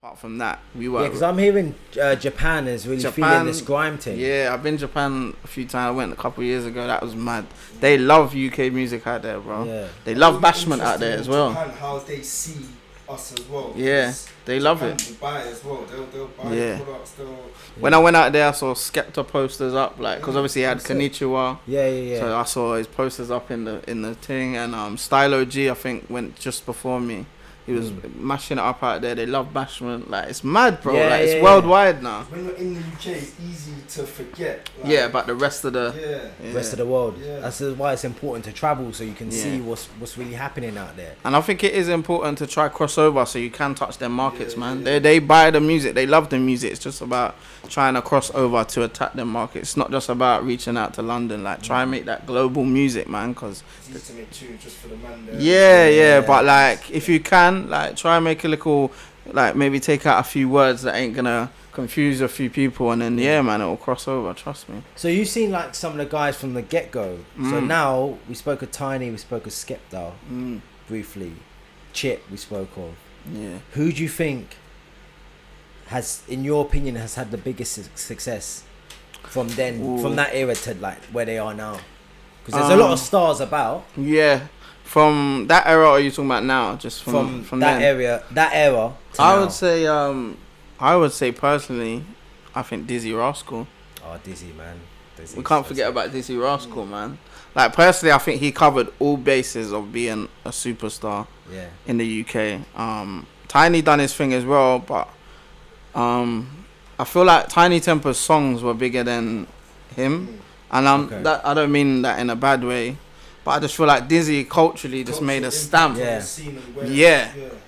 Apart from that, we were. Yeah, because I'm hearing Japan is really feeling this grime thing. Yeah, I've been to Japan a few times. I went a couple of years ago. That was mad. They love UK music out there, bro. Yeah. They love bashment out there as well. Japan, how they see us as well. Yeah, they love Japan it. will buy as well. They'll buy products. When I went out there, I saw Skepta posters up, like, because obviously he had Konnichiwa. Yeah. So I saw his posters up in the thing, and Stylo G, I think, went just before me. He was mashing it up out there. They love bashment. Like, it's mad, bro. Yeah, it's worldwide now. When you're in the UK, it's easy to forget. Like, Yeah, about the rest of the rest of the world. Yeah. That's why it's important to travel so you can see what's really happening out there. And I think it is important to try crossover so you can touch their markets, man. They buy the music. They love the music. It's just about trying to cross over to attack their markets. It's not just about reaching out to London. Like, try and make that global music, man, because it's easy to make tunes just for the man there. Yeah, but like, if you can, like, try and make a little, like, maybe take out a few words that ain't gonna confuse a few people, and then man, it will cross over, trust me. So you've seen like some of the guys from the get-go. So now we spoke of Tiny, we spoke of Skepta briefly, Chip we spoke of. Yeah. Who do you think has, in your opinion, has had the biggest success from that era to like where they are now? Because there's a lot of stars about. Yeah. From that era, or are you talking about now? Just from that then? that era. I would say personally, I think Dizzy Rascal. Oh, Dizzy, man. We can't forget about Dizzy Rascal, man. Like, personally, I think he covered all bases of being a superstar in the UK. Tiny done his thing as well, but I feel like Tiny Temper's songs were bigger than him, and that I don't mean that in a bad way. But I just feel like Dizzy culturally just made a stamp. Yeah.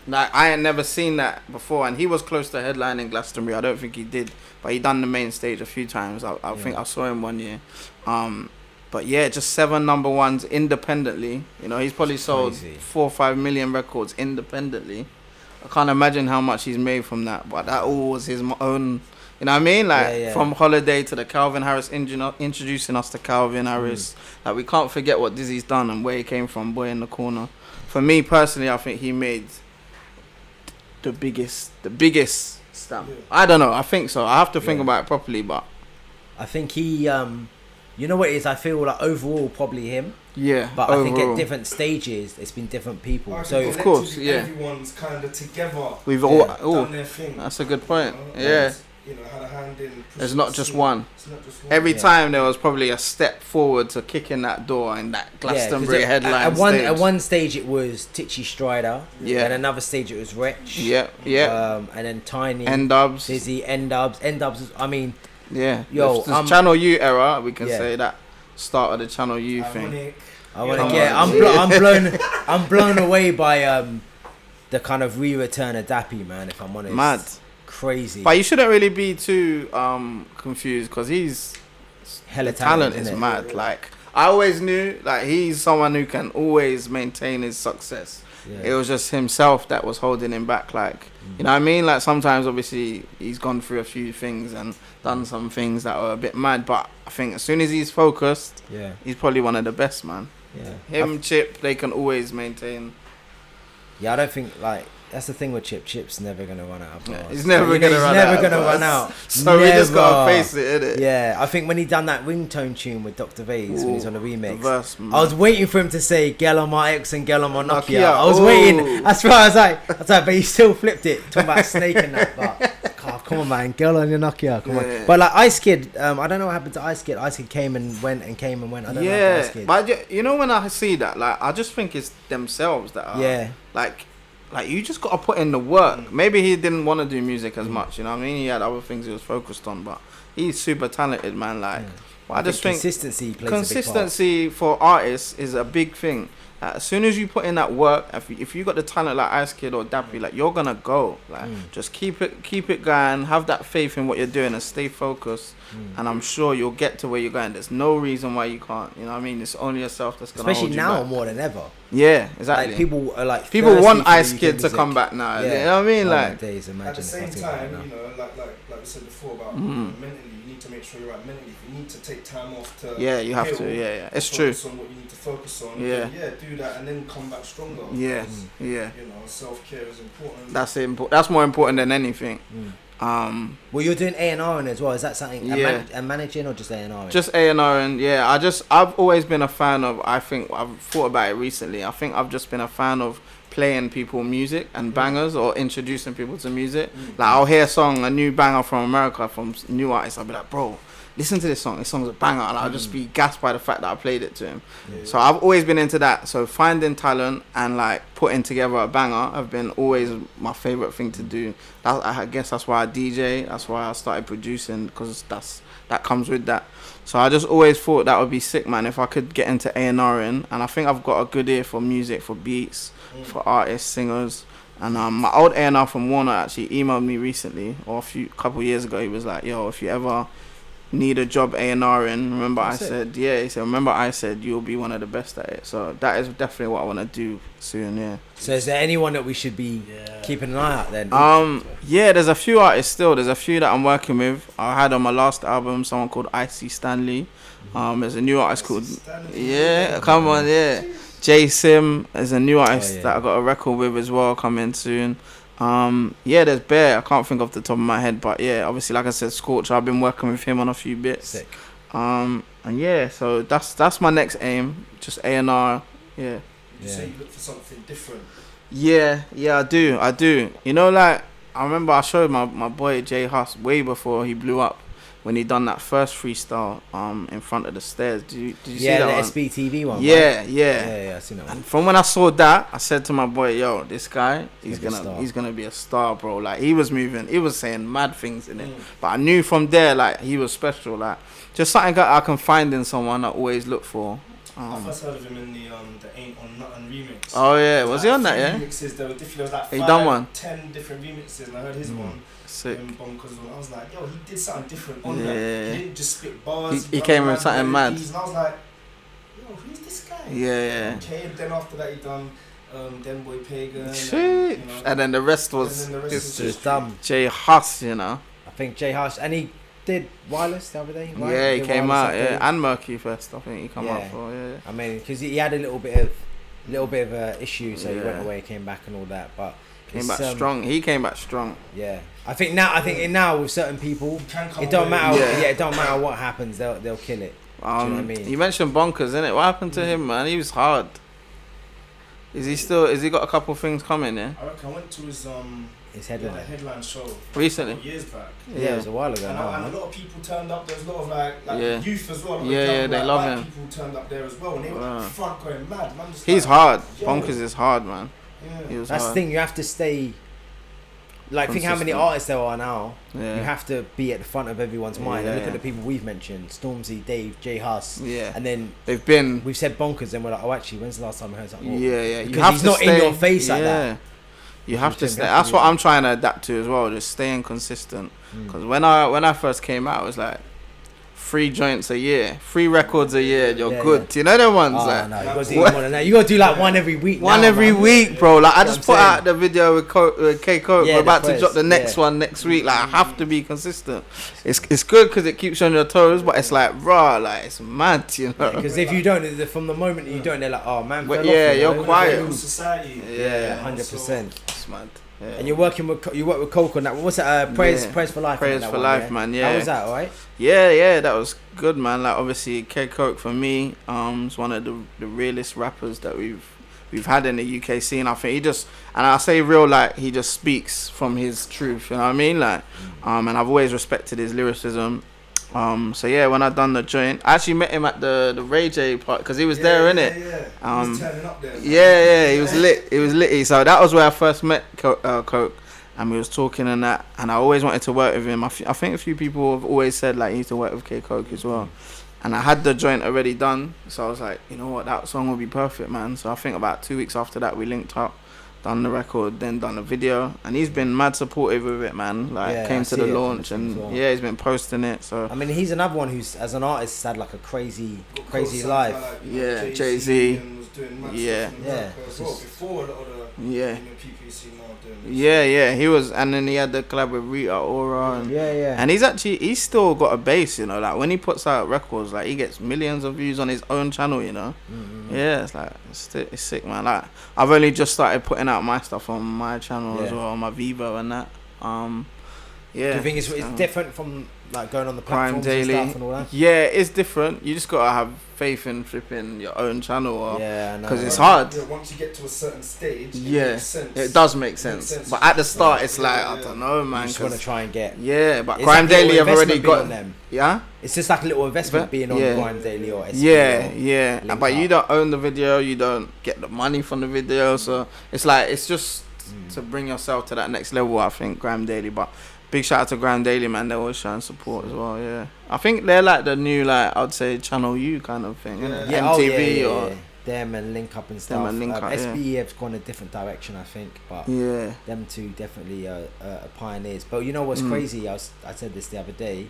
Like, I ain't never seen that before. And he was close to headlining Glastonbury. I don't think he did. But he done the main stage a few times. I think I saw him one year. But yeah, just 7 number ones independently. You know, he's probably sold 4 or 5 million records independently. I can't imagine how much he's made from that. But that all was his own... You know what I mean? Like, from Holiday to the Calvin Harris, introducing us to Calvin Harris. Like, we can't forget what Dizzy's done and where he came from, Boy in the Corner. For me, personally, I think he made the biggest stamp. Yeah. I don't know. I think so. I have to think about it properly, but... I think he... you know what it is? I feel like overall, probably him. Yeah, but I think at different stages, it's been different people. So of course, everyone's kind of together. We've all done their thing. That's a good point. You know, had a hand in. There's not just one. Every time there was probably a step forward to kicking that door in that Glastonbury headline stage. At one stage it was Titchy Strider. Yeah. And another stage it was Wretch. Yeah. And then Tiny. N-Dubs. Dizzy. N-Dubs. N-Dubs. I mean. Yeah. Yo, this Channel U era, we can say that start of the Channel U thing. I'm blown away by the kind of re-return of Dappy, man. If I'm honest. Mad. Crazy. But you shouldn't really be too confused, because he's hella talent is mad. Like, I always knew, like, he's someone who can always maintain his success. It was just himself that was holding him back. Like, you know what I mean? Like, sometimes obviously he's gone through a few things and done some things that were a bit mad, but I think as soon as he's focused, he's probably one of the best, man. Him, Chip, they can always maintain. I don't think, like, that's the thing with Chip. Chip's never gonna run out of bars. He's never gonna run out. So we just gotta face it, innit? Yeah, I think when he done that ringtone tune with Dr. Vase when he's on the remix, I was waiting for him to say "Girl on my X" and "Girl on my Nokia." I was waiting. That's why I was like, but he still flipped it, talking about Snake and that. But come on, man, "Girl on your Nokia," come on. But like Ice Kid, I don't know what happened to Ice Kid. Ice Kid came and went. I don't know Ice Kid. But you know, when I see that, like, I just think it's themselves that are like, you just gotta put in the work. Maybe he didn't want to do music as much, you know what I mean? He had other things he was focused on, but he's super talented, man. Like, I just think consistency plays a big part. For artists is a big thing. As soon as you put in that work, if you got the talent like Ice Kid or Dappy, like, you're gonna go. Like, just keep it going. Have that faith in what you're doing and stay focused. And I'm sure you'll get to where you're going. There's no reason why you can't. You know what I mean? It's only yourself that's gonna hold you now back. more than ever. Yeah, exactly. Like, people are like, people want Ice Kid to come back now. You know what I mean? Like, days, at the same time, you know, like we said before about mentally, you need to make sure you're right mentally. If you need to take time off to you have to. Yeah, it's true. Focus on what you need to focus on. Yeah, do that and then come back stronger. Yeah, You know, self-care is important. That's more important than anything. Well, you're doing A&R as well. Is that something? And managing or just A&R? Just A&R, and I've always been a fan of. I think I've thought about it recently. I think I've just been a fan of playing people music and bangers or introducing people to music. Like I'll hear a new banger from America from new artists. I'll be like, bro, listen to this song. This song's a banger, and I'll just be gassed by the fact that I played it to him. So I've always been into that. So finding talent and like putting together a banger have been always my favorite thing to do. I guess that's why I DJ. That's why I started producing, because that comes with that. So I just always thought that would be sick, man, if I could get into A&Ring. And I think I've got a good ear for music, for beats, for artists, singers. And my old A&R from Warner actually emailed me recently, or a couple years ago. He was like, yo, if you ever need a job A&Ring, remember I said you'll be one of the best at it. So that is definitely what I want to do soon. So is there anyone that we should be keeping an eye out then? There's a few artists still. There's a few that I'm working with. I had on my last album someone called Icy Stanley. There's a new artist called J Sim is a new artist that I got a record with as well, coming soon. There's Bear. I can't think off the top of my head, but obviously, like I said, Scorch, I've been working with him on a few bits. Sick. So that's my next aim, just A&R. You say you look for something different. I do. You know, like I remember I showed my boy Jay Huss way before he blew up, when he done that first freestyle in front of the stairs. Did you see that one? The SBTV one. Yeah, I seen that one. And from when I saw that, I said to my boy, yo, this guy, he's gonna be a star, bro. Like he was moving, he was saying mad things in it. But I knew from there, like he was special. Like just something that I can find in someone I always look for. I first heard of him in the Ain't On Nothing remix. Oh yeah, was he on that? Yeah. Remixes, there were different. There was like he done 10 different remixes, and I heard his one. Sick. I was like, yo, he did something different on that. He didn't just spit bars. He came with something mad. And I was like, yo, who's this guy? Okay, and then after that he done Dem Boy Pagan. And then the rest was just dumb. Jay Huss, I think Jay Huss, and he did Wireless the other day. Right? Yeah, he came out. And Murky first. I think he come out for. I mean, because he had a little bit of a issue, so he went away, came back, and all that, but. Came back strong. He came back strong. Yeah, I think now with certain people, it don't matter. It don't matter what happens. They'll kill it. Do you know what I mean? You mentioned Bonkers, innit? What happened to him, man? He was hard. Is he got a couple of things coming? Yeah. I reckon I went to his headline show recently, years back. Yeah, it was a while ago. And a lot of people turned up. There's a lot of like youth as well. They love him. People turned up there as well, and they were front going mad. Man, he's hard. Bonkers is hard, man. That's the thing, you have to stay, like, think how many artists there are now. You have to be at the front of everyone's mind. And look at the people we've mentioned: Stormzy, Dave, Jay Huss. And then we've said Bonkers, and we're like, oh, actually, when's the last time I heard something? Because he's not in your face like that. You have to stay. That's what I'm trying to adapt to as well, just staying consistent. Because when I first came out, it was like 3 joints a year, 3 records a year, you're good. Do you know them ones? No, you gotta do more than that. You gotta do like one every week. One every week, bro. Like I just put out the video with K Coke. We're about to drop the next one next week. Like I have to be consistent. It's good because it keeps you on your toes, but it's like raw, like it's mad, Because if you don't, from the moment you don't, they're like, oh man, you're quiet. Society. 100%. It's mad. Yeah. And you work with Coke on that. What's that? Praise for Life. Praise for Life, man. Yeah. How was that? Alright. Yeah, that was good, man. Like obviously, K Coke for me, is one of the realest rappers that we've had in the UK scene. I think and I say real, like he just speaks from his truth. You know what I mean? Like, and I've always respected his lyricism. So yeah, when I done the joint, I actually met him at the Ray J part because he was there, innit? Yeah. He was turning up there. Yeah, he was lit. He was litty. So that was where I first met Coke, and we was talking and that. And I always wanted to work with him. I think a few people have always said like he needs to work with K Coke as well. And I had the joint already done, so I was like, you know what, that song will be perfect, man. So I think about 2 weeks after that, we linked up. Done the record, then done the video, and he's been mad supportive with it, man. Like came to the launch, and he's been posting it. So I mean, he's another one who's, as an artist, had like a crazy life. Like, Jay-Z. was doing yeah. Before a lot of Yeah. PPC now doing this. Yeah, he was, and then he had the collab with Rita Ora, and and he's still got a base, you know. Like when he puts out records, like he gets millions of views on his own channel, you know. Yeah, it's like it's sick, man. Like I've only just started putting out my stuff on my channel as well, on my Vivo and that. Yeah. Do you think it's different from like going on the platforms and stuff and all that? Yeah, it's different. You just gotta have faith in flipping your own channel, because it's hard. Yeah, once you get to a certain stage, it makes sense. It does make sense. But at the start, it's like I don't know, man. You just want to try and get. Yeah, but Grime Daily have already got them. Yeah. It's just like a little investment being on Grime Daily or SB. Yeah. But you don't own the video. You don't get the money from the video. So it's like it's just to bring yourself to that next level. I think Grime Daily, but. Big shout out to Grime Daily, man. They're always showing support as well. Yeah, I think they're like the new, like I'd say, Channel U kind of thing. MTV or them and Link Up and stuff. SBE have gone a different direction, I think. But them two definitely are pioneers. But you know what's crazy? I said this the other day.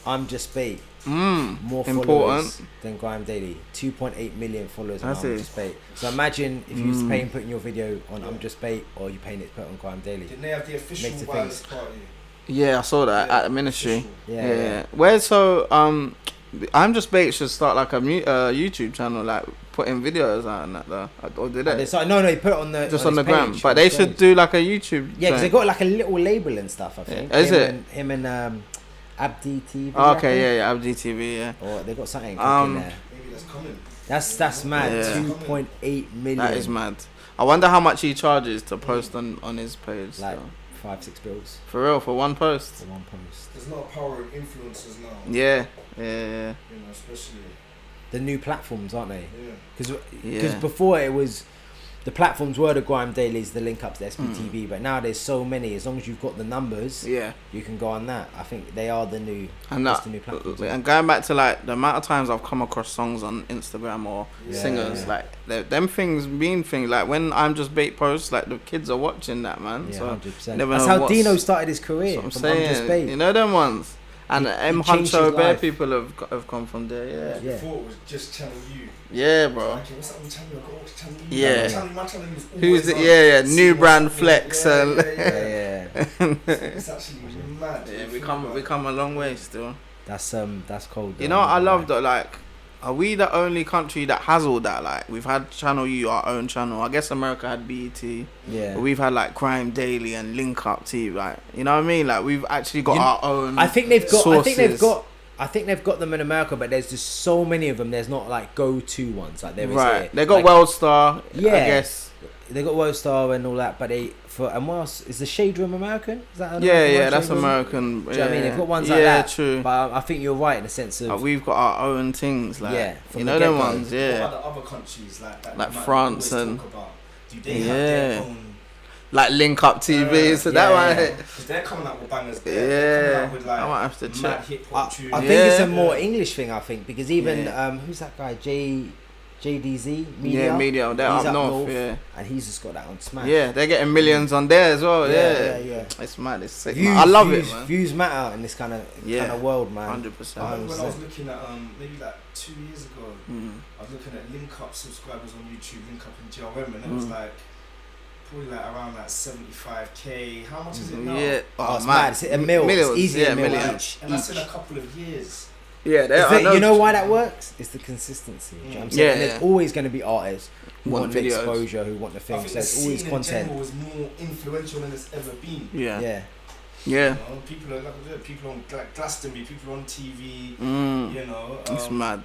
I'm Just Bait. More followers than Grime Daily. 2.8 million followers on I'm Just Bait. So imagine if you was paying putting your video on I'm Just Bait or you paying it to put on Grime Daily. Didn't they have the official wireless party? Yeah, I saw that at the ministry. Yeah. Where so I'm Just Bait should start like a YouTube channel, like putting videos out and that though. Or did they? No, you put it on the just on the gram. But they should do like a YouTube. Yeah, because they got like a little label and stuff. I think. Is it him and Abdi TV. Okay, Abdi TV, yeah. Or they got something in there. Maybe that's coming. That's mad. 2.8 million. That is mad. I wonder how much he charges to post on his page. Like 5-6 bills. For real, for one post. There's a lot of power in influencers now. Yeah. You know, especially the new platforms, aren't they? Yeah. Because before it was. The platforms were the Grime Dailies, the Link Ups, the SBTV, but now there's so many. As long as you've got the numbers, you can go on that. I think they are the new, the new platforms. And going back to like the amount of times I've come across songs on Instagram or singers, like them things mean things. Like when I'm Just Bait posts, like the kids are watching that, man. Yeah, so 100%. That's how Dino started his career. I'm saying, Just Bait. You know them ones. And M Huncho Bear people have come from there, Before it was just Channel U. Yeah, bro. What's up with Channel U? I got watch Channel U. Yeah. My channel was who's it? New brand flex and It's actually mad. Yeah, we come a long way still. That's cold. You know what I love though, like. Are we the only country that has all that? Like, we've had Channel U, our own channel. I guess America had BET. Yeah. But we've had, like, Grime Daily and Link Up TV. Like, you know what I mean? Like, we've actually got our own I think they've got them in America, but there's just so many of them. There's not, like, go-to ones. Like, there is right. They got like, World Star, I guess. They got World Star and all that, but and what else? Is the Shade Room American? Is that that's American. Do you know what I mean? They've got ones like that. Yeah, true. But I think you're right in the sense of we've got our own things, like you know them ones, What about the other countries like France and do they have their own? Like Link Up TV, so that one. Because they're coming out with bangers. They're coming out with, like, I might have to check. I think it's a more English thing. I think because even who's that guy? JDZ Media. Media. They're up north, and he's just got that on Smash. Yeah, they're getting millions on there as well. Yeah. It's mad. It's sick. I love it, man. Views matter in this kind of world, man. 100%. When I was looking at maybe like 2 years ago, I was looking at Link Up subscribers on YouTube, Link Up and GRM, and it was like probably like around like 75k. How much is it now? Yeah, it's mad. It's a mil. It's easy a mil each. And that's in a couple of years. Yeah, you know why that works? It's the consistency. You know what I'm saying? And there's always going to be artists who want the exposure, who want the things. So there's always content. The was more influential than it's ever been. Yeah. You know, people on Glastonbury, people on TV. You know, it's mad.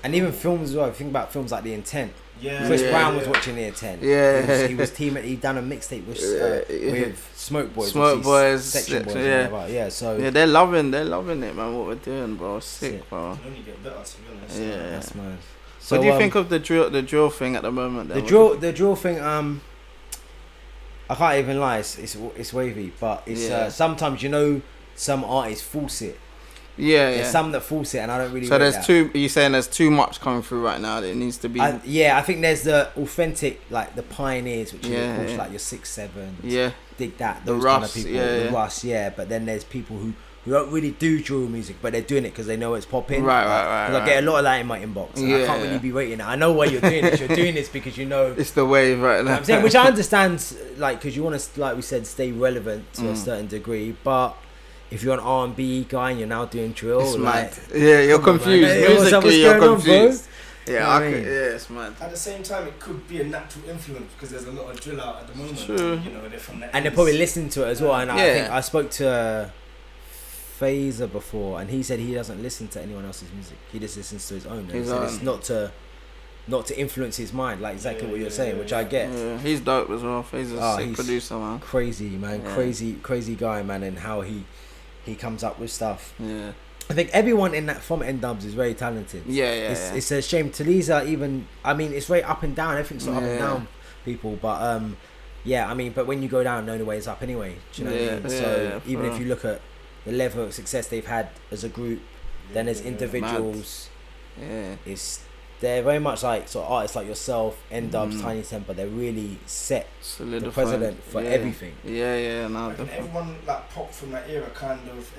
And even films as well. If you think about films like The Intent. Yeah. Chris Brown was watching The Intent. Yeah. He was teaming. He done a mixtape with Smoke Boys. Section Boys. So they're loving it, man. What we're doing, bro. Sick, bro. It can only get better, to be honest. Yeah. That's mad. So what do you think of the drill thing at the moment? Then? The drill thing. I can't even lie. It's wavy, but it's sometimes some artists force it. There's some that force it, and I don't really. So there's too. You're saying there's too much coming through right now that it needs to be. I think there's the authentic, like the pioneers, which are push like your 6-7. Yeah. Dig that. The Those Russ, kind of people. The Russ, But then there's people who who don't really do drill music, but they're doing it because they know it's popping. Right. I get a lot of that in my inbox. And I can't really be rating it. I know why you're doing it. You're doing this because you know it's the wave right now. I'm saying, which I understand, like, because you want to, like we said, stay relevant to a certain degree. But if you're an R&B guy and you're now doing drill, it's like, you're confused. Musically, you're confused. Yeah, it's mad. At the same time, it could be a natural influence because there's a lot of drill out at the moment. True. You know, they're from the and they're probably listening to it as well. And I think I spoke to Phaser before, and he said he doesn't listen to anyone else's music. He just listens to his own. And it's not to influence his mind, like exactly what you're saying, which I get. Yeah, he's dope as well. Phaser's a sick producer, man. Crazy, man. Yeah. Crazy guy, man, and how he comes up with stuff. Yeah. I think everyone in that from N-Dubs is very talented. It's a shame. Taliza even, I mean, it's very up and down. Everything's up and down, people. But but when you go down, the only way is up anyway. Do you know what I mean? So even if you look at the level of success they've had as a group, then as individuals, they're very much like sort of artists like yourself, N-Dubs, TonyTnt, but they're really set the precedent for everything. Everyone like popped from that era,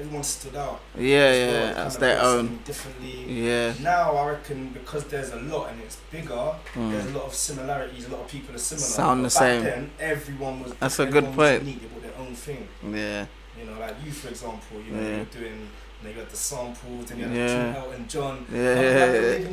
everyone stood out. That's their own. Differently. Now I reckon because there's a lot and it's bigger, there's a lot of similarities. A lot of people are similar. Sound the same. Then everyone was. That's a good point. Unique, they brought their own thing. Yeah. You know, like you, for example. You know, you're doing. You had the samples, and you had Elton John. The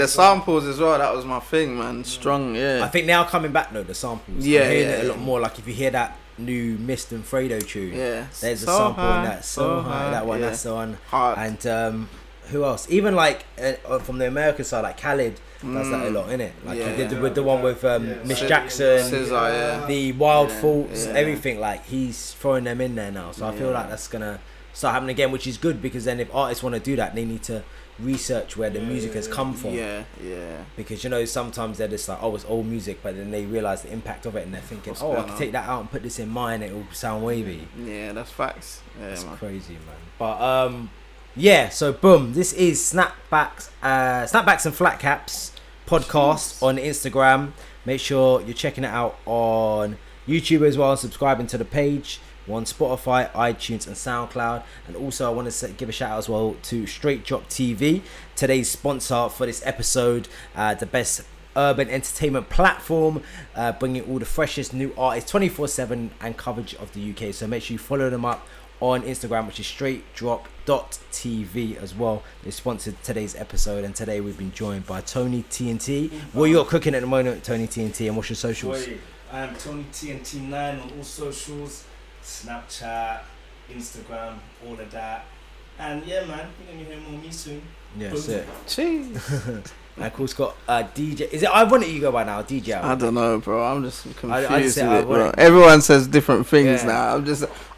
samples as well. That was my thing, man. Strong, I think they are coming back though. The samples. I'm hearing it a lot more. Like if you hear that new Mist and Fredo tune, there's a sample in that. So high, that one. That's the one. Hard. And who else? Even like from the American side, like Khaled does that a lot, innit? Like he did with the one with Miss Jackson, SZA, the Wild Thoughts, everything. Like he's throwing them in there now. So I feel like that's gonna start happening again, which is good because then if artists want to do that, they need to research where the music has come from. Because you know sometimes they're just like, oh, it's old music, but then they realize the impact of it and they're thinking, I can take that out and put this in mine. It will sound wavy. Yeah, that's facts. That's crazy, man. But so boom, this is Snapbacks and FlatCaps Podcast on Instagram. Make sure you're checking it out on YouTube as well and subscribing to the page. We're on Spotify, iTunes and SoundCloud. And also I want to give a shout out as well to Straight Drop TV, today's sponsor for this episode, the best urban entertainment platform, bringing all the freshest new artists 24/7 and coverage of the UK. So make sure you follow them up on Instagram, which is straightdrop.tv as well. They sponsored today's episode, and today we've been joined by TonyTnt. What you're cooking at the moment, TonyTnt, and what's your socials? I am TonyTnt9 on all socials, Snapchat, Instagram, all of that. And yeah, man, you're gonna hear more of me soon. Yeah, that's it. Jeez. And of course, got DJ. Is it Ironik you go by now? DJ. I don't know, bro. I'm just confused with it, bro. Everyone says different things now.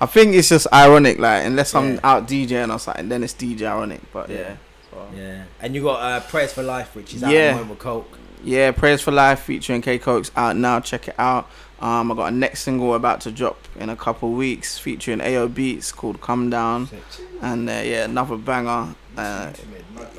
I think it's just Ironik. Like, unless I'm out DJing or something, then it's DJ Ironik. But And you got Prayers for Life, which is out at the moment with Coke. Yeah, Prayers for Life featuring K Coke's out now. Check it out. I got a next single about to drop in a couple weeks featuring AO Beats called Come Down. And another banger.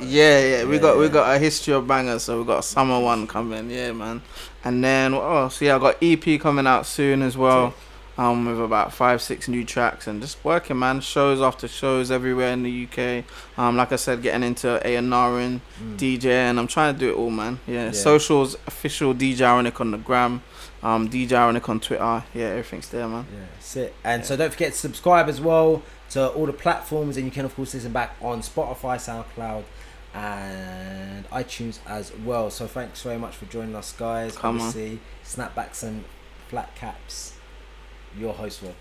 We got a history of bangers, so we got a summer one coming, man. And then what else? I got EP coming out soon as well, with about 5-6 new tracks and just working, man. Shows after shows everywhere in the UK. Like I said, getting into A&R, DJing. I'm trying to do it all, man. Socials, official DJ Ironik on the gram. DJ Ironik on Twitter. Everything's there, man. That's it. And so don't forget to subscribe as well to all the platforms, and you can of course listen back on Spotify, SoundCloud and iTunes as well. So thanks very much for joining us, guys. Snapbacks and FlatCaps, your host, Rob.